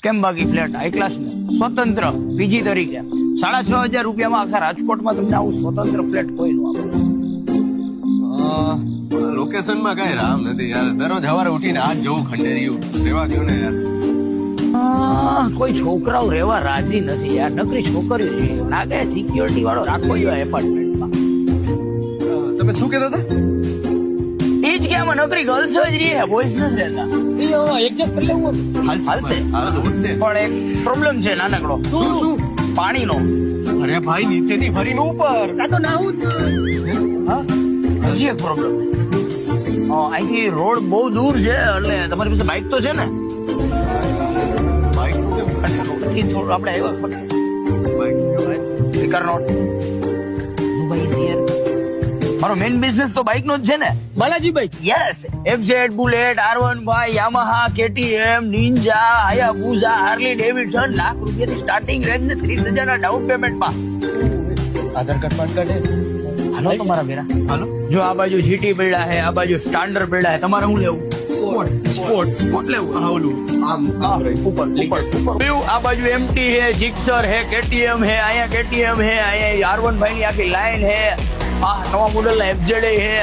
કેમ બાકી flat high class ને સ્વતંત્ર પીજી તરીકે 6,500 રૂપિયામાં આખા રાજકોટમાં તમને આવું સ્વતંત્ર ફ્લેટ કોઈ નું આપે. લોકેશનમાં કઈ રામ નથી યાર. દરરોજ સવારે ઉઠીને આજ જવું ખંડેરિયું રેવા દો ને યાર. કોઈ છોકરાઓ રહેવા રાજી નથી યાર, નકરી છોકરીઓ છે. લાગે સિક્યોરિટી વાળો રાખવો જોઈએ એપાર્ટમેન્ટમાં. તમે શું કહેતા હતા? એ જ કે આમાં નકરી ગર્લ્સ જ રહી, બોયઝ નથી રહેતા. એડજસ્ટ કરી લેવું હાલશે. હાલો તો ઉઠશે. પણ એક પ્રોબ્લેમ છે નાનકડો. શું? પાણીનો. અરે ભાઈ નીચેથી ફરીને ઉપર. કાં તો નાવું જ હજી એક પ્રોબ્લેમ. અહીંથી રોડ બહુ દૂર છે, એટલે તમારી પાસે બાઇક તો છે ને? બાઈક થી થોડું આપણે આવ્યા સ્પીકર નોટ. મારો મેઇન બિઝનેસ તો બાઇક નો જ છે ને. Balajibhai yes, FZ, Bullet, R15, Yamaha, KTM, Ninja, Hayabusa, Harley Davidson, lakh રૂપિયાથી સ્ટાર્ટિંગ રેન્જ ને 30,000 ના ડાઉન પેમેન્ટમાં. આધાર કાર્ડ પાન કાર્ડ હાલો તમારા મેરા. હાલો. જો આ બાજુ GT બિલ્ડા હે, આ બાજુ સ્ટાન્ડર્ડ બિલ્ડા હે. તમારે શું લેવું? સ્પોર્ટ લેવું. હા ઓલું આમ ઉપર. આ બાજુ MT હે, જીક્સર હે, KTM હે, અહીંયા KTM હે, અહીંયા R15 ની આખી લાઈન હે. નવા મોડેલ ના FZ હે.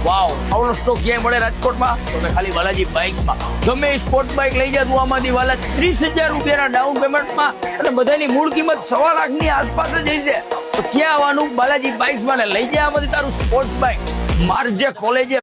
વાવ, આવડો સ્ટોક ક્યાંય મળે રાજકોટમાં? તો ખાલી બાલાજી બાઇક્સમાં. ગમે સ્પોર્ટ બાઇક લઈ જાય તું આમાંથી વાલા 30,000 રૂપિયાના ડાઉન પેમેન્ટમાં, અને બધાની મૂળ કિંમત 1.25 લાખની આસપાસ જ હશે. તો ક્યાં આવવાનું? બાલાજી બાઇક્સમાં ને લઈ જાય આમાંથી તારું સ્પોર્ટ બાઇક. માર જે કોલેજે